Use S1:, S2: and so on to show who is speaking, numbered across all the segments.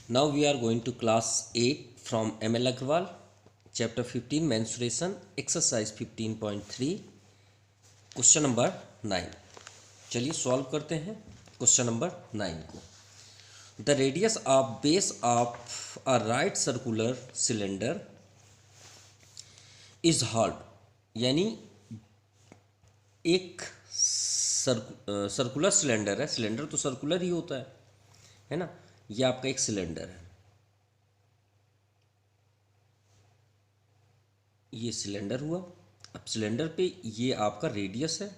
S1: Now we are going to class 8 from ML Agrawal, chapter 15 mensuration, exercise 15.3, question number 9। चलिए solve करते हैं question number 9 को। The radius of base of a right circular cylinder is hold, यानी एक circular cylinder है। Cylinder तो circular ही होता है ना। ये आपका एक सिलेंडर है, ये सिलेंडर हुआ। अब सिलेंडर पे ये आपका रेडियस है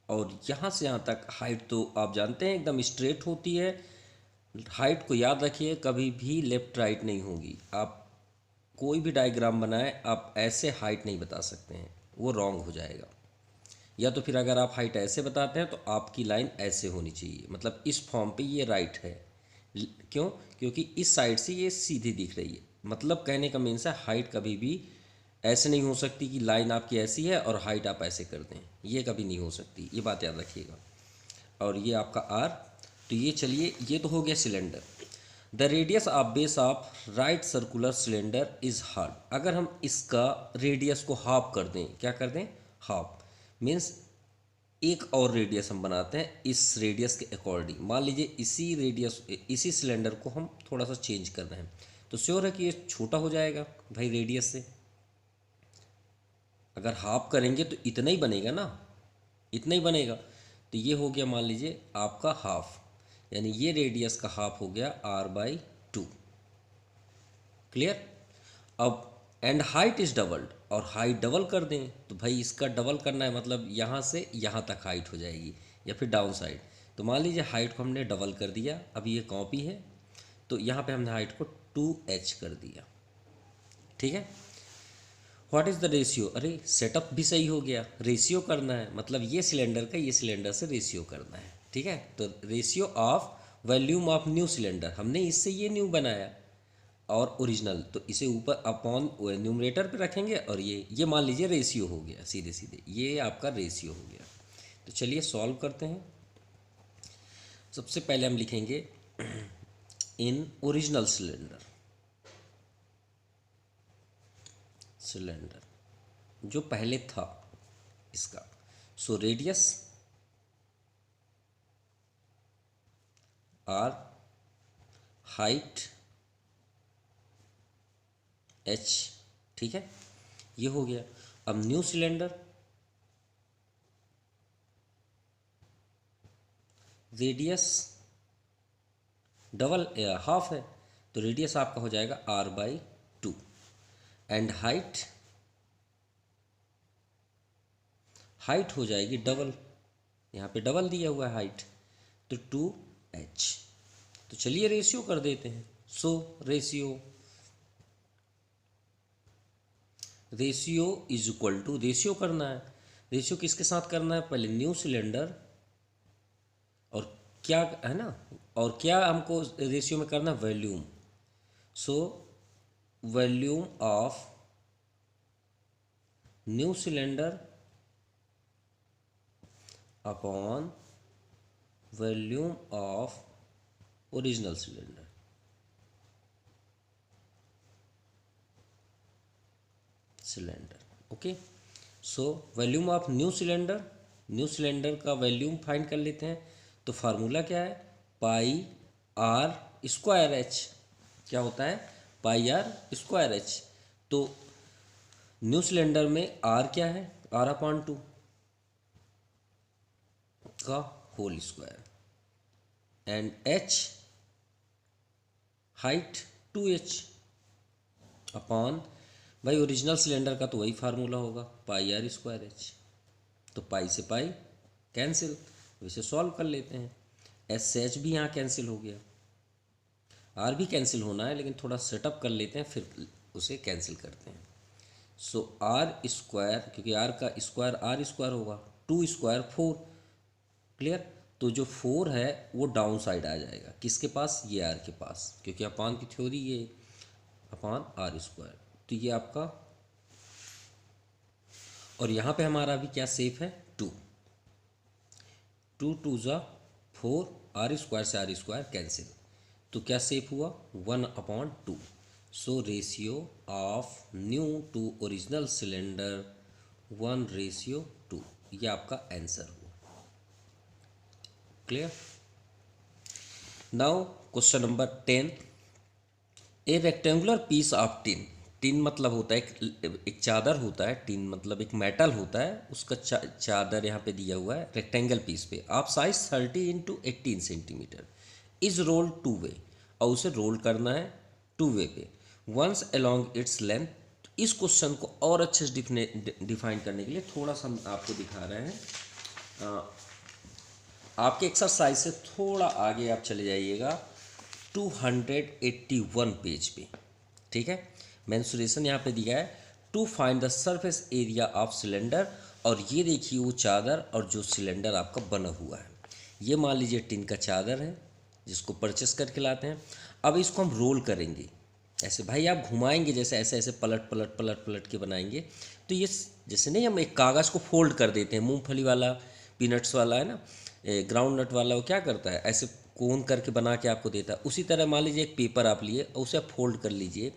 S1: और यहाँ से यहाँ तक हाइट तो आप जानते हैं एकदम स्ट्रेट होती है। हाइट को याद रखिए, कभी भी लेफ्ट राइट नहीं होगी। आप कोई भी डायग्राम बनाएं, आप ऐसे हाइट नहीं बता सकते हैं, वो रॉन्ग हो जाएगा। या तो फिर अगर आप हाइट ऐसे बताते हैं तो आपकी लाइन ऐसे होनी चाहिए, मतलब इस फॉर्म पे ये राइट है। क्यों? क्योंकि इस साइड से ये सीधी दिख रही है। मतलब कहने का मीन्स है हाइट कभी भी ऐसे नहीं हो सकती कि लाइन आपकी ऐसी है और हाइट आप ऐसे कर दें, ये कभी नहीं हो सकती, ये बात याद रखिएगा। और ये आपका आर, तो ये चलिए ये तो हो गया cylinder. The radius of base of right circular cylinder is half. अगर हम इसका रेडियस को हाफ कर दें, क्या कर दें? हाफ मीन्स एक और रेडियस हम बनाते हैं इस रेडियस के अकॉर्डिंग। मान लीजिए इसी रेडियस, इसी सिलेंडर को हम थोड़ा सा चेंज कर रहे हैं, तो श्योर है कि ये छोटा हो जाएगा भाई रेडियस से। अगर हाफ करेंगे तो इतना ही बनेगा ना, इतना ही बनेगा। तो ये हो गया मान लीजिए आपका हाफ, यानी ये रेडियस का हाफ हो गया r/2। क्लियर? अब एंड हाइट इज डबल्ड, और हाइट डबल कर दें तो भाई इसका डबल करना है, मतलब यहाँ से यहाँ तक हाइट हो जाएगी या फिर डाउन साइड। तो मान लीजिए हाइट को हमने डबल कर दिया, अब ये कॉपी है तो यहाँ पे हमने हाइट को 2h कर दिया। ठीक है। What is the ratio? अरे सेटअप भी सही हो गया, रेशियो करना है, मतलब ये सिलेंडर का ये सिलेंडर से रेशियो करना है। ठीक है, तो ratio of volume of new cylinder, हमने इससे ये न्यू बनाया और ओरिजिनल, तो इसे ऊपर अपॉन न्यूमरेटर पे रखेंगे और ये मान लीजिए रेशियो हो गया, सीधे सीधे ये आपका रेशियो हो गया। तो चलिए सॉल्व करते हैं। सबसे पहले हम लिखेंगे इन ओरिजिनल सिलेंडर, सिलेंडर जो पहले था इसका, so radius r, height h। ठीक है, ये हो गया। अब new cylinder, radius double half है तो रेडियस आपका हो जाएगा r/2 एंड हाइट, हाइट हो जाएगी डबल, यहाँ पे डबल दिया हुआ है हाइट, तो 2h। तो चलिए रेशियो कर देते हैं। So ratio, ratio is equal to, ratio करना है, रेशियो किसके साथ करना है? पहले न्यू सिलेंडर, और क्या है ना, और क्या हमको रेशियो में करना है? Volume. So volume of new cylinder upon volume of original cylinder. Okay, so volume of new cylinder, new cylinder का वॉल्यूम फाइंड कर लेते हैं। तो फार्मूला क्या है? Pi r square h. क्या होता है? Pi r square h. तो न्यू सिलेंडर में आर क्या है? r/2 का whole square and h height 2h upon, भाई ओरिजिनल सिलेंडर का तो वही फार्मूला होगा πr²h। तो पाई से पाई कैंसिल, वैसे सॉल्व कर लेते हैं। SH भी यहाँ कैंसिल हो गया, आर भी कैंसिल होना है लेकिन थोड़ा सेटअप कर लेते हैं फिर उसे कैंसिल करते हैं। सो आर स्क्वायर, क्योंकि आर का स्क्वायर आर स्क्वायर होगा, 2 स्क्वायर 4। क्लियर? तो जो 4 है वो डाउन साइड आ जाएगा, किसके पास? ये आर के पास, क्योंकि अपान की थ्योरी ये अपॉन r²। तो ये आपका, और यहाँ पे हमारा भी क्या सेफ है? 2, 2 2 ज़ा 4, r² से r² कैंसिल, तो क्या सेफ हुआ, 1/2। So ratio of new to original cylinder 1:2। ये आपका आंसर हुआ। Clear. Now question number 10। A rectangular piece of tin, tin मतलब होता है एक चादर होता है, टिन मतलब एक मेटल होता है, उसका चादर यहाँ पे दिया हुआ है रेक्टेंगल पीस पे, आप size 30x18 centimetre is roll two way, और उसे रोल करना है टू वे पे वंस अलोंग इट्स लेंथ। इस क्वेश्चन को और अच्छे से डिफाइन करने के लिए थोड़ा सा हम आपको दिखा रहे हैं। आपके एक्सरसाइज से थोड़ा आगे आप चले जाइएगा 281 पेज पे, ठीक है। मेंसुरेशन यहाँ पे दिया है to find the surface area of cylinder, और ये देखिए वो चादर और जो सिलेंडर आपका बना हुआ है, ये मान लीजिए टिन का चादर है जिसको परचेस करके लाते हैं। अब इसको हम रोल करेंगे ऐसे, भाई आप घुमाएंगे जैसे ऐसे ऐसे पलट पलट पलट पलट के बनाएंगे, तो ये जैसे नहीं हम एक कागज़ को फोल्ड कर देते हैं, मूंगफली वाला पीनट्स वाला है ना, ग्राउंड नट वाला, वो क्या करता है ऐसे कोन करके बना के आपको देता है। उसी तरह मान लीजिए एक पेपर आप लिए और उसे आप फोल्ड कर लीजिए,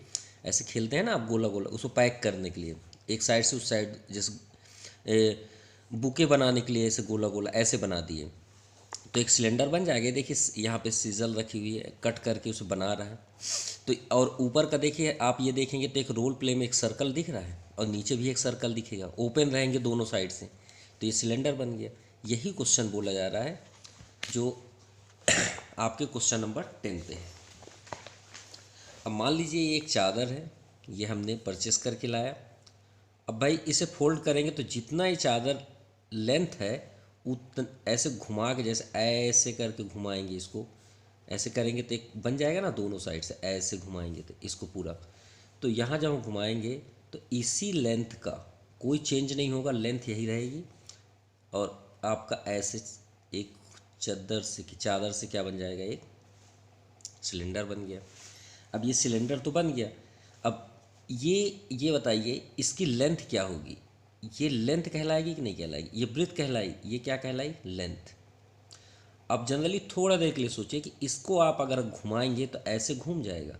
S1: ऐसे खेलते हैं ना आप गोला गोला, उसको पैक करने के लिए एक साइड से उस साइड, जैसे बुके बनाने के लिए ऐसे गोला गोला ऐसे बना दिए तो एक सिलेंडर बन जाएगा। देखिए यहाँ पे सीजल रखी हुई है, कट करके उसे बना रहा है। तो और ऊपर का देखिए आप ये देखेंगे तो एक रोल प्ले में एक सर्कल दिख रहा है और नीचे भी एक सर्कल दिखेगा, ओपन रहेंगे दोनों साइड से, तो ये सिलेंडर बन गया। यही क्वेश्चन बोला जा रहा है जो आपके क्वेश्चन नंबर 10 पे है। अब मान लीजिए ये एक चादर है, ये हमने परचेस करके लाया। अब भाई इसे फोल्ड करेंगे तो जितना ही चादर लेंथ है ऐसे घुमा के, जैसे ऐसे करके घुमाएंगे इसको, ऐसे करेंगे तो एक बन जाएगा ना, दोनों साइड से ऐसे घुमाएंगे तो इसको पूरा, तो यहाँ जब हम घुमाएंगे तो इसी लेंथ का कोई चेंज नहीं होगा, लेंथ यही रहेगी, और आपका ऐसे एक चादर से क्या बन जाएगा, एक सिलेंडर बन गया। अब ये सिलेंडर तो बन गया, अब ये बताइए इसकी लेंथ क्या होगी, ये लेंथ कहलाएगी कि नहीं कहलाएगी, ये ब्रेथ कहलाएगी, ये क्या कहलाई, लेंथ। अब जनरली थोड़ा देर के लिए सोचिए कि इसको आप अगर घुमाएंगे तो ऐसे घूम जाएगा,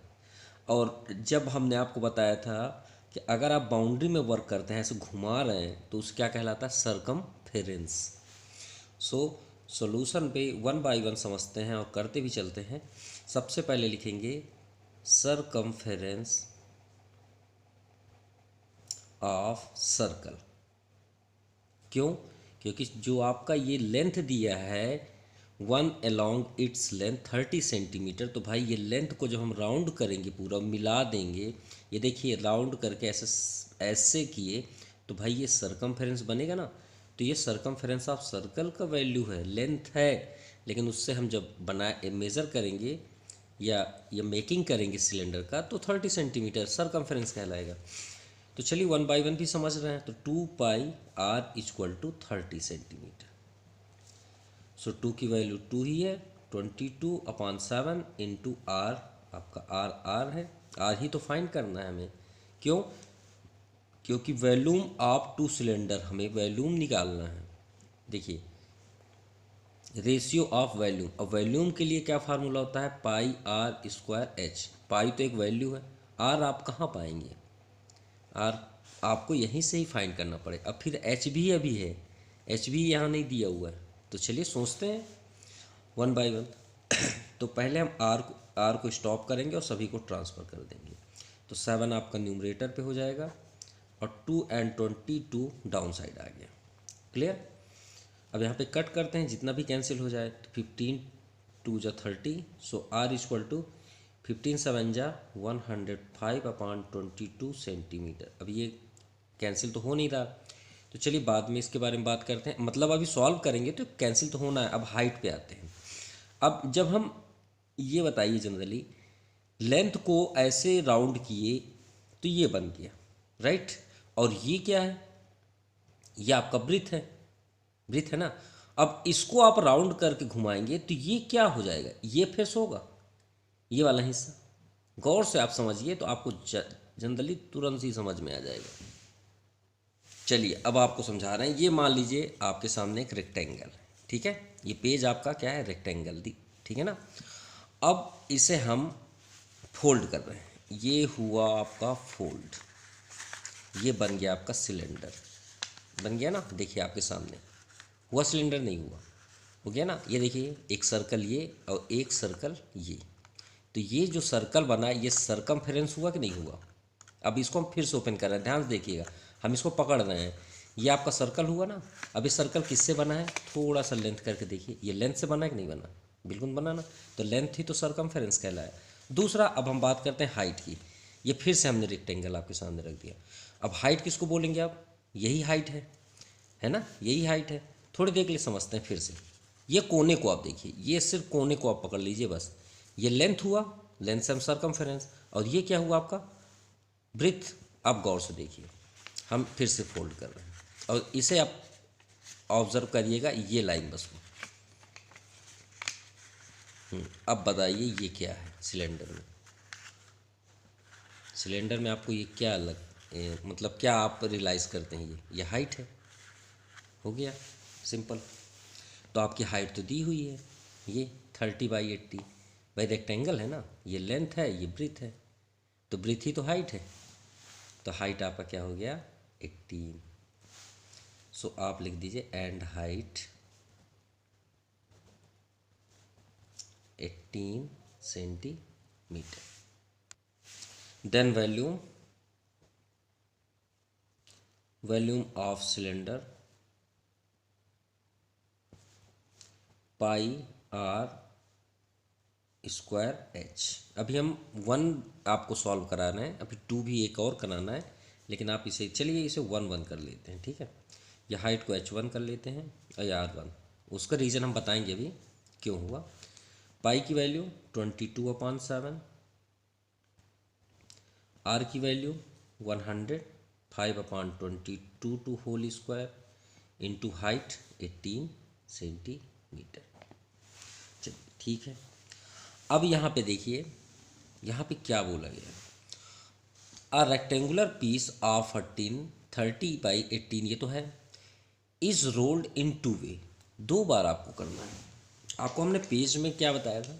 S1: और जब हमने आपको बताया था कि अगर आप बाउंड्री में वर्क करते हैं ऐसे घुमा रहे हैं तो उस क्या कहलाता है, सरकमफेरेंस। सो सॉल्यूशन पे 1 बाय 1 समझते हैं और करते भी चलते हैं। सबसे पहले लिखेंगे सरकमफेरेंस ऑफ सर्कल। क्यों, क्योंकि जो आपका ये लेंथ दिया है 1 अलोंग इट्स लेंथ 30 सेंटीमीटर, तो भाई ये लेंथ को जब हम राउंड करेंगे पूरा मिला देंगे, ये देखिए राउंड करके ऐसे ऐसे किए तो भाई ये सरकमफेरेंस बनेगा ना। तो ये सरकमफेरेंस ऑफ सर्कल का वैल्यू है, लेंथ है, लेकिन उससे हम जब मेज़र करेंगे या मेकिंग करेंगे सिलेंडर का तो 30 सेंटीमीटर सरकमफेरेंस कहलाएगा। तो चलिए 1 बाय 1 भी समझ रहे हैं, तो 2πr = 30 सेंटीमीटर। सो 2 की वैल्यू 2 ही है, 22/7 इंटू आर, आपका आर है, आर ही तो फाइंड करना है हमें। क्यों, क्योंकि वॉल्यूम ऑफ 2 सिलेंडर, हमें वॉल्यूम निकालना है। देखिए रेशियो ऑफ वॉल्यूम, अब वॉल्यूम के लिए क्या फार्मूला होता है, πr²h। पाई तो एक वैल्यू है, आर आप कहाँ पाएंगे, आर आपको यहीं से ही फाइंड करना पड़ेगा। अब फिर एच भी अभी है, एच भी यहाँ नहीं दिया हुआ है, तो चलिए सोचते हैं 1 बाय 1। तो पहले हम आर को स्टॉप करेंगे और सभी को ट्रांसफ़र कर देंगे, तो 7 आपका न्यूमरेटर पे हो जाएगा और 2 and 22 डाउन साइड आ गया। क्लियर। अब यहाँ पे कट करते हैं, जितना भी कैंसिल हो जाए, तो 15 2 × 30, सो आर = 15 7 × 105/22 सेंटीमीटर। अब ये कैंसिल तो हो नहीं रहा, तो चलिए बाद में इसके बारे में बात करते हैं, मतलब अभी सॉल्व करेंगे तो कैंसिल तो होना है। अब हाइट पे आते हैं। अब जब हम ये बताइए जनरली लेंथ को ऐसे राउंड किए तो ये बन गया, राइट, और ये क्या है, ये आपका ब्रीथ है, ब्रीथ है ना। अब इसको आप राउंड करके घुमाएंगे तो ये क्या हो जाएगा, ये फेस होगा, ये वाला हिस्सा। गौर से आप समझिए तो आपको जनरली तुरंत ही समझ में आ जाएगा। चलिए अब आपको समझा रहे हैं। ये मान लीजिए आपके सामने एक रेक्टेंगल है, ठीक है, ये पेज आपका क्या है, रेक्टेंगल दी, ठीक है ना। अब इसे हम फोल्ड कर रहे हैं, ये हुआ आपका फोल्ड, ये बन गया आपका सिलेंडर, बन गया ना, देखिए आपके सामने हुआ, सिलेंडर नहीं हुआ, हो गया ना। ये देखिए एक सर्कल ये और एक सर्कल ये, तो ये जो सर्कल बना ये सरकमफेरेंस हुआ कि नहीं हुआ। अब इसको हम फिर से ओपन कर रहे हैं, ध्यान से देखिएगा, हम इसको पकड़ रहे हैं, ये आपका सर्कल हुआ ना। अब ये सर्कल किससे बना है, थोड़ा सा लेंथ करके देखिए, ये लेंथ से बना है कि नहीं बना, बिल्कुल बना ना, तो लेंथ ही तो सरकमफेरेंस कहलाया। दूसरा अब हम बात करते हैं हाइट की, ये फिर से हमने रेक्टेंगल आपके सामने रख दिया। अब हाइट किसको बोलेंगे आप, यही हाइट है ना, यही हाइट है। थोड़ी देर के लिए समझते हैं फिर से, ये कोने को आप देखिए, ये सिर्फ कोने को आप पकड़ लीजिए बस, ये लेंथ हुआ, लेंथ से हम सरकमफेरेंस, और ये क्या हुआ आपका ब्रेथ। आप गौर से देखिए, हम फिर से फोल्ड कर रहे हैं और इसे आप ऑब्जर्व करिएगा, ये लाइन बस वो। अब बताइए ये क्या है सिलेंडर में, सिलेंडर में आपको ये क्या मतलब क्या आप रियलाइज़ करते हैं, ये हाइट है, हो गया सिंपल। तो आपकी हाइट तो दी हुई है, ये 30/80, भाई रेक्टेंगल है ना, ये लेंथ है ये ब्रीथ है, तो ब्रीथ ही तो हाइट है, तो हाइट आपका क्या हो गया 18। सो आप लिख दीजिए and height 18 centimetre. Then volume of cylinder pi r square h. अभी हम 1 आपको सॉल्व करा रहे हैं, अभी 2 भी एक और कराना है, लेकिन आप इसे चलिए इसे 1 कर लेते हैं, ठीक है। या हाइट को H1 कर लेते हैं और या R1, उसका रीज़न हम बताएंगे अभी क्यों हुआ। पाई की वैल्यू 22/7, आर की value 100, 5/22 to whole square into height 18 centimetre. चलिए ठीक है। अब यहाँ पे देखिए, यहाँ पे क्या बोला गया, अ रेक्टेंगुलर पीस ऑफ 30/18, ये तो है, इज रोल्ड इन 2 वे, 2 बार आपको करना है। आपको हमने पेज में क्या बताया था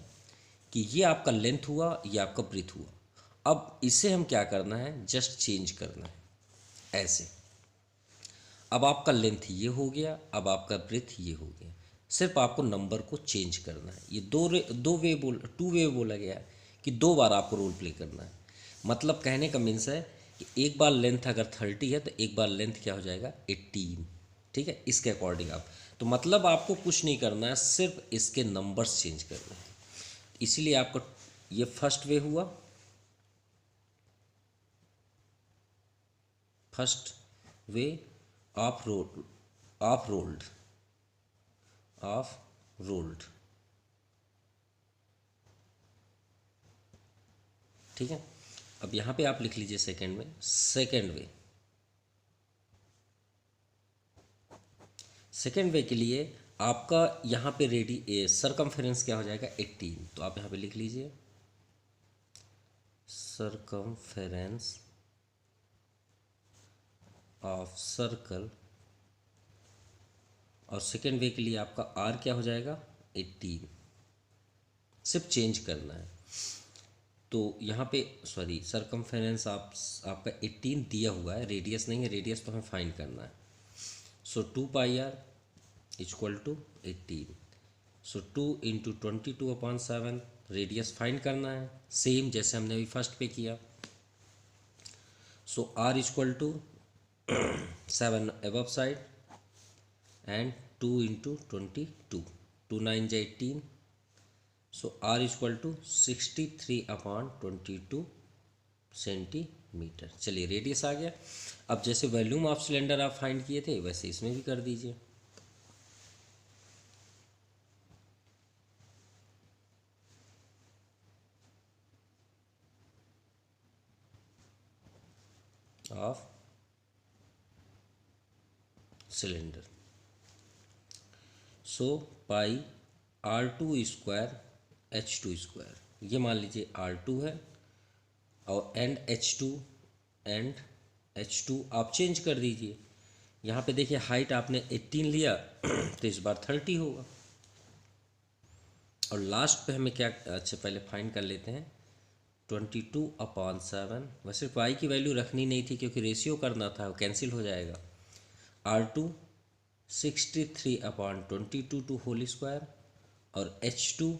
S1: कि ये आपका लेंथ हुआ, ये आपका ब्रीथ हुआ। अब इसे हम क्या करना है, जस्ट चेंज करना है ऐसे। अब आपका लेंथ ये हो गया, अब आपका ब्रीथ ये हो गया, सिर्फ आपको नंबर को चेंज करना है। ये टू वे बोला गया है कि 2 बार आपको रोल प्ले करना है। मतलब कहने का मीन्स है कि एक बार लेंथ अगर 30 है तो एक बार लेंथ क्या हो जाएगा 18, ठीक है, इसके अकॉर्डिंग आप, तो मतलब आपको कुछ नहीं करना है, सिर्फ इसके नंबर्स चेंज करना है। इसीलिए आपको ये फर्स्ट वे हुआ, first way of rolled of rolled, ठीक है। अब यहाँ पे आप लिख लीजिए सेकेंड में, सेकेंड वे के लिए आपका यहाँ पे सरकमफेरेंस क्या हो जाएगा 18, तो आप यहाँ पे लिख लीजिए सरकमफेरेंस ऑफ सर्कल, और सेकेंड वे के लिए आपका आर क्या हो जाएगा 18, सिर्फ चेंज करना है। तो यहाँ पे सॉरी सरकमफेरेंस आपका 18 दिया हुआ है, रेडियस नहीं है, रेडियस तो हमें फाइंड करना है। So 2πr equal to 18, so 2 into 22/7, radius find करना है, सेम जैसे हमने अभी फर्स्ट पे किया। So r equal to 7 above side and 2 into 22, 2 9 जा 18, so r equal to 63/22 centimetre. चलिए रेडियस आ गया। अब जैसे वॉल्यूम ऑफ सिलेंडर आप फाइंड किए थे वैसे इसमें भी कर दीजिए। Of cylinder, so pi R2 square H2 square, ये मान लीजिए R2 है और एंड H2 आप चेंज कर दीजिए। यहाँ पे देखिए हाइट आपने 18 लिया तो इस बार 30 होगा। और लास्ट पे हमें क्या, अच्छा पहले फाइंड कर लेते हैं 22/7। वैसे पाई की वैल्यू रखनी नहीं थी क्योंकि रेशियो करना था, वो कैंसिल हो जाएगा। R2 63/22 टू होल स्क्वायर, और H2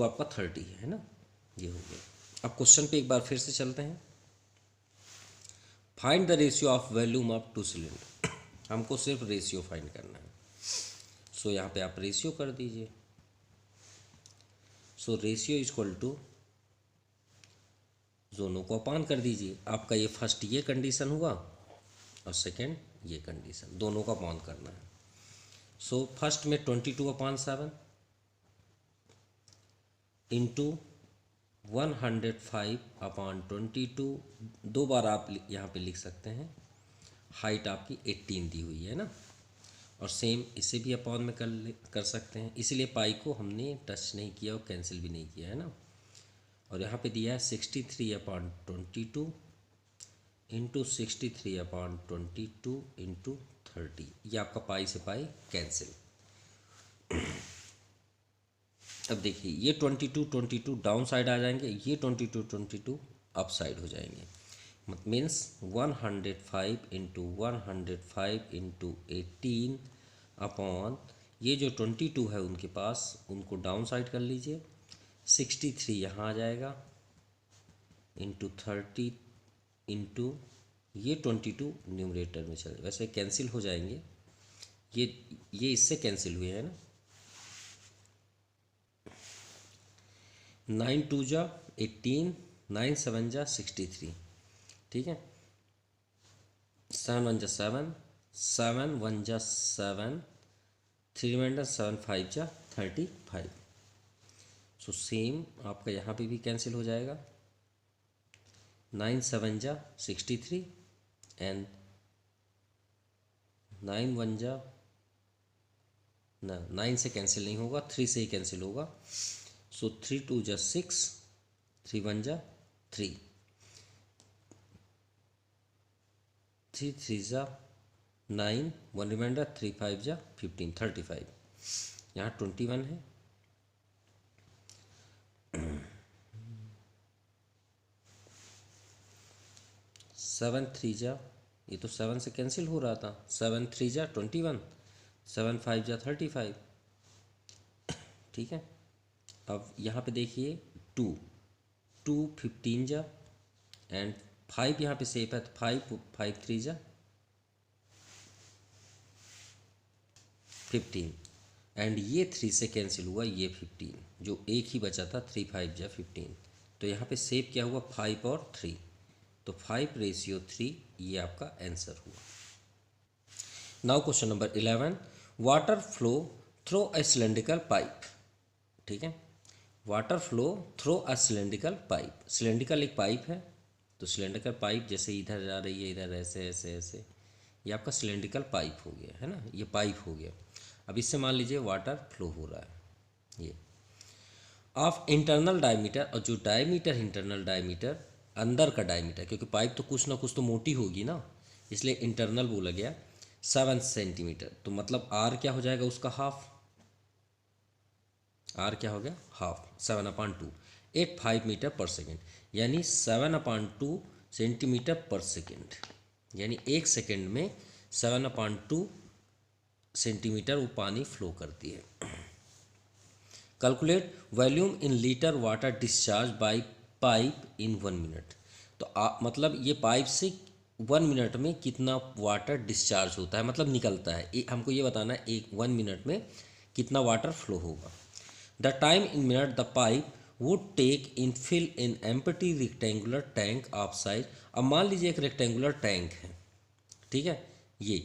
S1: आपका 30 है ना, ये हो गया। अब क्वेश्चन पे एक बार फिर से चलते हैं। Find the ratio of volume of two cylinder. हमको सिर्फ रेशियो फाइंड करना है। सो यहाँ पे आप रेशियो कर दीजिए। So ratio is equal to, दोनों को अपान कर दीजिए। आपका ये फर्स्ट ये कंडीशन हुआ और सेकंड ये कंडीशन, दोनों का अपान करना है। सो फर्स्ट में 22/7 इंटू 105/22, दो बार आप यहाँ पे लिख सकते हैं। हाइट आपकी 18 दी हुई है ना, और सेम इसे भी अपॉन में कर सकते हैं, इसीलिए पाई को हमने टच नहीं किया और कैंसिल भी नहीं किया है ना। और यहाँ पे दिया है 63/22 इंटू 63/22 इंटू 30। ये आपका पाई से पाई कैंसिल। अब देखिए ये 22 डाउन साइड आ जाएंगे, ये 22 अप साइड हो जाएंगे। मीन्स 105 इंटू 105 इंटू 18 अपॉन ये जो 22 है उनके पास, उनको डाउन साइड कर लीजिए। 63 यहाँ आ जाएगा इंटू 30 इंटू ये 22 न्यूमरेटर में चले, वैसे कैंसिल हो जाएंगे। ये इससे कैंसिल हुए हैं ना। 9 2 जा 18, 9 7 जा 63, ठीक है। 7 1 जा 7, 7 1 जा 7, 3 रिमाइंडर 7 5 जा 35। सो सेम आपका यहाँ पे भी कैंसिल हो जाएगा। 9 7 जा 63 एंड 9 1 जा ना, 9 से कैंसिल नहीं होगा, 3 से ही कैंसिल होगा। सो 3 2 जा 6, 3 1 जा 3, 3 3 जा 9, 1 रिमाइंडर 3 5 जा 15, 35। यहाँ 21 है। 7 3 जा, ये तो 7 से कैंसिल हो रहा था, 7 3 जा 21, 7 5 जा 35, ठीक है। अब यहाँ पे देखिए 2 15 जा एंड 5 यहाँ पे सेफ है, तो 5 3 जा 15 एंड ये 3 से कैंसिल हुआ, ये 15 जो एक ही बचा था, 3 5 जा 15, तो यहाँ पे सेव क्या हुआ 5 और 3, तो 5:3 ये आपका आंसर हुआ। Now question number 11, water flow through a cylindrical pipe, ठीक है। Water flow through a cylindrical pipe, cylindrical एक पाइप है, तो सिलेंड्रिकल पाइप जैसे इधर जा रही है, इधर ऐसे ऐसे ऐसे, ये आपका सिलेंड्रिकल पाइप हो गया है ना, ये पाइप हो गया। अब इससे मान लीजिए वाटर फ्लो हो रहा है ये ऑफ इंटरनल डायमीटर, और जो डायमीटर इंटरनल डायमीटर अंदर का डायमीटर, क्योंकि पाइप तो कुछ ना कुछ तो मोटी होगी ना, इसलिए इंटरनल बोला गया 7 सेंटीमीटर, तो मतलब आर क्या हो जाएगा उसका हाफ, आर क्या हो गया हाफ, 7/2 85 मीटर पर सेकेंड, यानी 7/2 सेंटीमीटर पर सेकेंड, यानी एक सेकेंड में 7/2 सेंटीमीटर वो पानी फ्लो करती है। Calculate volume in litre water discharge by pipe in 1 minute, तो मतलब ये पाइप से 1 मिनट में कितना वाटर डिस्चार्ज होता है, मतलब निकलता है, हमको ये बताना है 1 मिनट में कितना वाटर फ्लो होगा। The time in minute the pipe would take in fill in empty rectangular tank of size. अब मान लीजिए एक रेक्टेंगुलर टैंक है, ठीक है, ये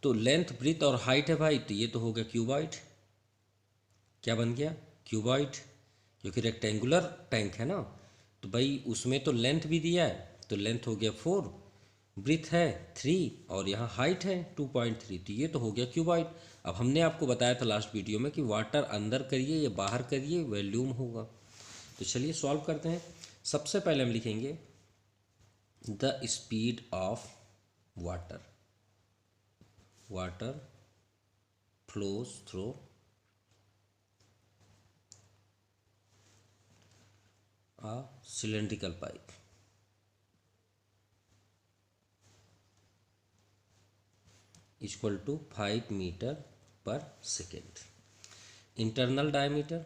S1: तो लेंथ ब्रीथ और हाइट है भाई, तो ये तो हो गया क्यूबॉइड, क्या बन गया क्यूबॉइड, क्योंकि रेक्टेंगुलर टैंक है ना, तो भाई उसमें तो लेंथ भी दिया है, तो लेंथ हो गया 4, ब्रीथ है 3 और यहाँ हाइट है 2.3, तो ये तो हो गया क्यूबॉइड। अब हमने आपको बताया था लास्ट वीडियो में कि वाटर अंदर करिए या बाहर करिए वॉल्यूम होगा। तो चलिए सॉल्व करते हैं। सबसे पहले हम लिखेंगे the speed of water flows through a cylindrical pipe equal to 5 meter per second. Internal diameter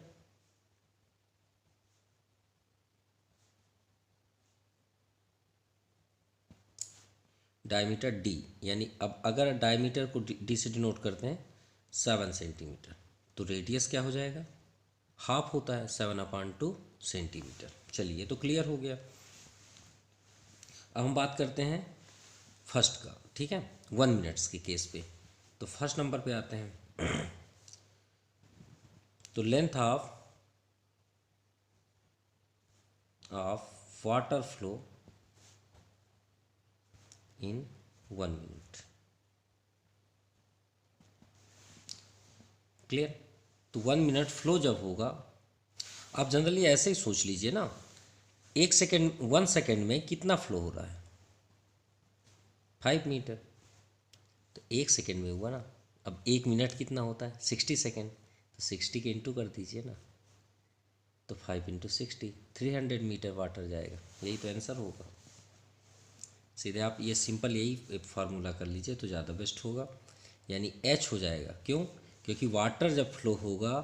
S1: D, यानी अब अगर डायमीटर को डी से डिनोट करते हैं 7 सेंटीमीटर, तो रेडियस क्या हो जाएगा, हाफ होता है 7/2 सेंटीमीटर। चलिए तो क्लियर हो गया। अब हम बात करते हैं फर्स्ट का, ठीक है, 1 मिनट्स के केस पे। तो फर्स्ट नंबर पे आते हैं। तो length of water flow in 1 minute. Clear. तो 1 मिनट फ्लो जब होगा, आप जनरली ऐसे ही सोच लीजिए ना, 1 सेकेंड में कितना फ्लो हो रहा है, 5 मीटर। तो 1 सेकेंड में हुआ ना। अब 1 मिनट कितना होता है, 60 सेकेंड। तो 60 के इंटू कर दीजिए ना, तो 5 × 60 300 मीटर वाटर जाएगा। यही तो आंसर होगा। सीधे आप ये सिंपल यही फार्मूला कर लीजिए तो ज़्यादा बेस्ट होगा। यानी H हो जाएगा। क्यों? क्योंकि वाटर जब फ्लो होगा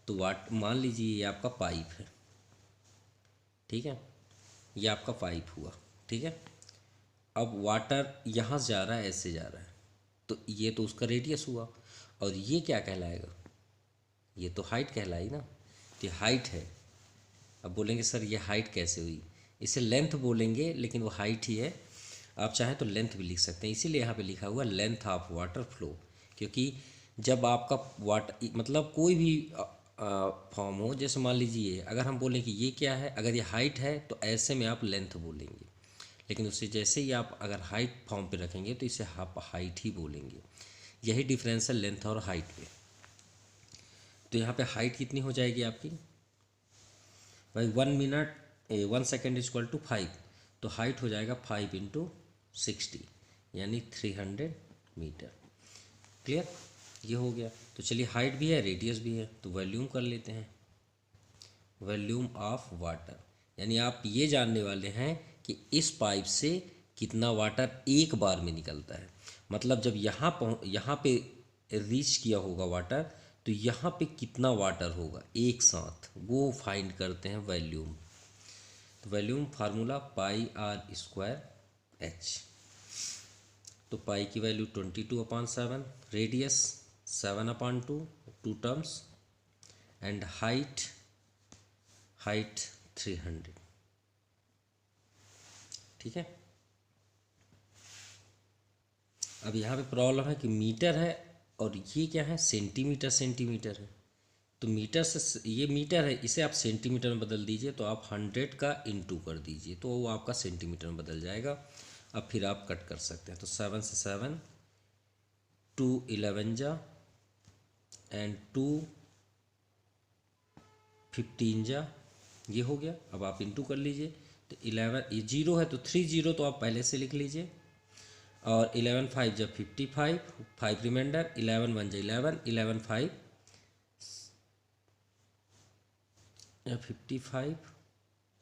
S1: तो मान लीजिए ये आपका पाइप है, ठीक है, ये आपका पाइप हुआ, ठीक है। अब वाटर यहाँ से जा रहा है, ऐसे जा रहा है, तो ये तो उसका रेडियस हुआ। और ये क्या कहलाएगा, ये तो हाइट कहलाई ना। तो ये हाइट है। अब बोलेंगे सर ये हाइट कैसे हुई, इसे लेंथ बोलेंगे, लेकिन वो हाइट ही है। आप चाहें तो लेंथ भी लिख सकते हैं, इसीलिए यहाँ पे लिखा हुआ लेंथ ऑफ वाटर फ्लो। क्योंकि जब आपका वाटर मतलब कोई भी फॉर्म हो, जैसे मान लीजिए अगर हम बोलें कि ये क्या है, अगर ये हाइट है तो ऐसे में आप लेंथ बोलेंगे, लेकिन उससे जैसे ही आप अगर हाइट फॉर्म पे रखेंगे तो इसे आप हाइट ही बोलेंगे। यही डिफरेंस है लेंथ और हाइट पे। तो यहाँ पे हाइट कितनी हो जाएगी आपकी भाई, 1 सेकेंड इक्वल टू 5, तो हाइट हो जाएगा 5 × 60 यानी 300 मीटर। क्लियर, ये हो गया। तो चलिए हाइट भी है, रेडियस भी है, तो वॉल्यूम कर लेते हैं। वॉल्यूम ऑफ वाटर, यानी आप ये जानने वाले हैं कि इस पाइप से कितना वाटर एक बार में निकलता है। मतलब जब यहाँ पे रीच किया होगा वाटर, तो यहाँ पे कितना वाटर होगा एक साथ, वो फाइंड करते हैं वॉल्यूम। तो वॉल्यूम फार्मूला πr²H। तो पाई की value 22/7, radius 7/2, 2 terms, and height 300। ठीक है। अब यहाँ पे प्रॉब्लम है कि मीटर है और ये क्या है, सेंटीमीटर है। तो मीटर से ये मीटर है, इसे आप सेंटीमीटर में बदल दीजिए, तो आप 100 का इंटू कर दीजिए, तो वो आपका सेंटीमीटर में बदल जाएगा। अब फिर आप कट कर सकते हैं। तो 7 से 7, 2 11 जा, एंड 2 15 जा, ये हो गया। अब आप इंटू कर लीजिए, तो 11, ये 0 है तो 3 0 तो आप पहले से लिख लीजिए, और 11 5 जब 55, 5 रिमाइंडर, 11 1 जा 11, 11 5 55,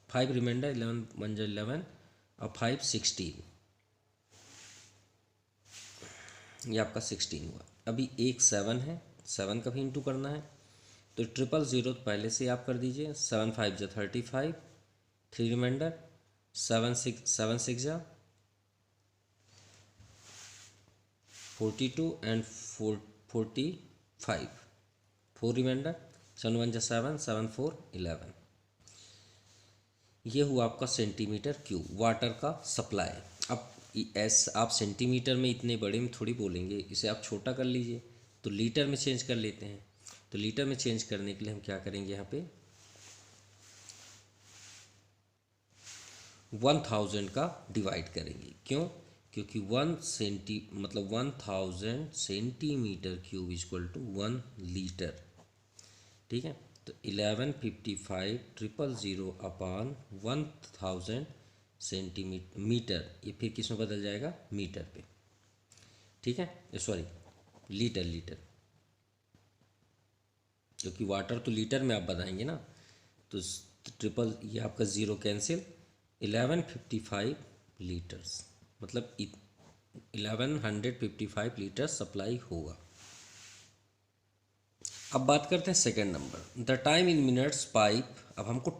S1: 5 रिमाइंडर, 11 1 जा 11, और 5 16, ये आपका 16 हुआ। अभी एक 7 है, 7 का भी इंटू करना है, तो 000 तो पहले से आप कर दीजिए। 7 5 जा 35, 3 रिमाइंडर, 7 6 जा 42, एंड 45, 4 रिमाइंडर, 7 1 जा 7, 7 4 11। ये हुआ आपका सेंटीमीटर क्यूब वाटर का सप्लाई। अब आप सेंटीमीटर में इतने बड़े में थोड़ी बोलेंगे, इसे आप छोटा कर लीजिए, तो लीटर में चेंज कर लेते हैं। तो लीटर में चेंज करने के लिए हम क्या करेंगे, यहाँ पे 1000 का डिवाइड करेंगे। क्यों? क्योंकि 1000 centimetre cube equal to 1 litre. ठीक है। तो 1155 000 अपॉन 1000 सेंटीमीटर, ये फिर किस में बदल जाएगा, मीटर पे। ठीक है, सॉरी लीटर। क्योंकि वाटर तो लीटर में आप बताएंगे ना, तो ट्रिपल ये आपका ज़ीरो कैंसिल, 1155 लीटर्स, मतलब 1155 लीटर सप्लाई होगा। अब बात करते हैं second number, the time in minutes pipe. अब हमको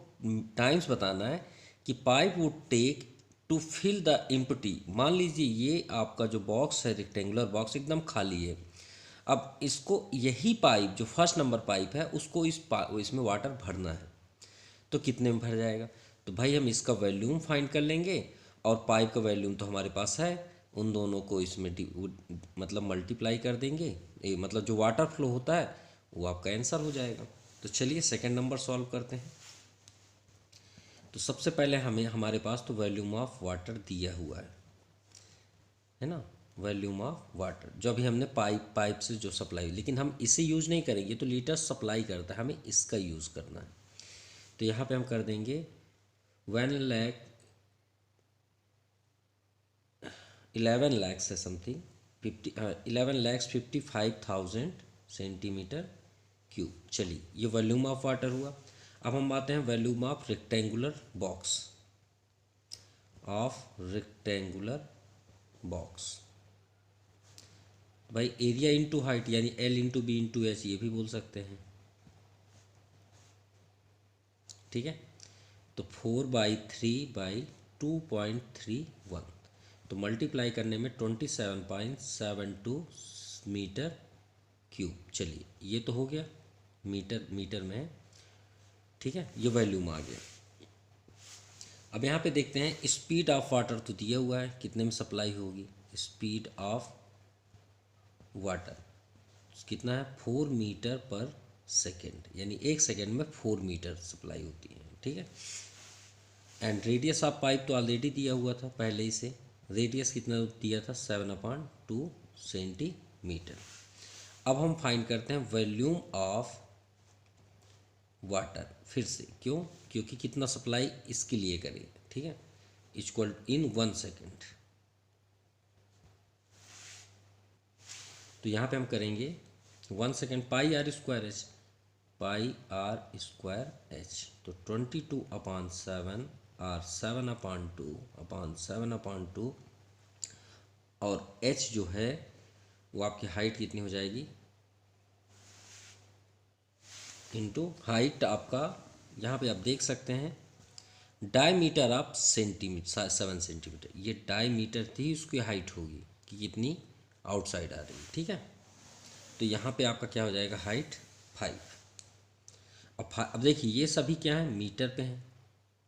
S1: टाइम्स बताना है कि pipe would take to fill the empty. मान लीजिए ये आपका जो बॉक्स है, रेक्टेंगुलर बॉक्स एकदम खाली है। अब इसको यही पाइप जो फर्स्ट नंबर पाइप है उसको इसमें वाटर भरना है, तो कितने में भर जाएगा? तो भाई हम इसका वॉल्यूम फाइंड कर लेंगे और पाइप का वॉल्यूम तो हमारे पास है, उन दोनों को इसमें मतलब मल्टीप्लाई कर देंगे, मतलब जो वाटर फ्लो होता है वो आपका आंसर हो जाएगा। तो चलिए सेकंड नंबर सॉल्व करते हैं। तो सबसे पहले हमें हमारे पास तो वॉल्यूम ऑफ वाटर दिया हुआ है ना, वॉल्यूम ऑफ वाटर जो अभी हमने पाइप से जो सप्लाई, लेकिन हम इसे यूज़ नहीं करेंगे, तो लीटर सप्लाई करता है, हमें इसका यूज़ करना है। तो यहाँ पे हम कर देंगे 11 लाख से समथिंग 11,55,000 सेंटीमीटर क्यूब। चलिए ये वॉल्यूम ऑफ वाटर हुआ। अब हम आते हैं वॉल्यूम ऑफ रेक्टेंगुलर बॉक्स। भाई एरिया इंटू हाइट यानी L into b into h, ये भी बोल सकते हैं, ठीक है। तो 4/3/2.31, तो मल्टीप्लाई करने में 27.72 मीटर क्यूब। चलिए ये तो हो गया, मीटर में है, ठीक है, ये वॉल्यूम आ गया। अब यहाँ पे देखते हैं स्पीड ऑफ वाटर तो दिया हुआ है, कितने में सप्लाई होगी। स्पीड ऑफ वाटर कितना है, 4 मीटर पर सेकेंड, यानी 1 सेकेंड में 4 मीटर सप्लाई होती है, ठीक है। एंड रेडियस ऑफ पाइप तो ऑलरेडी दिया हुआ था पहले ही से, रेडियस कितना दिया था, 7/2 सेंटीमीटर। अब हम फाइंड करते हैं वॉल्यूम ऑफ वाटर, फिर से क्यों, क्योंकि कितना सप्लाई इसके लिए करें, ठीक है, इक्वल इन 1 सेकेंड। तो यहाँ पे हम करेंगे 1 सेकेंड πr²h, πr²h, तो 22/7 और 7/2 और h जो है वो आपकी हाइट कितनी हो जाएगी, इनटू हाइट आपका, यहाँ पे आप देख सकते हैं डायमीटर ऑफ सेंटीमीटर 7 सेंटीमीटर, ये डायमीटर थी, उसकी हाइट होगी कि कितनी आउटसाइड आ रही है, ठीक है। तो यहाँ पे आपका क्या हो जाएगा, हाइट 5। अब देखिए ये सभी क्या है, मीटर पे हैं,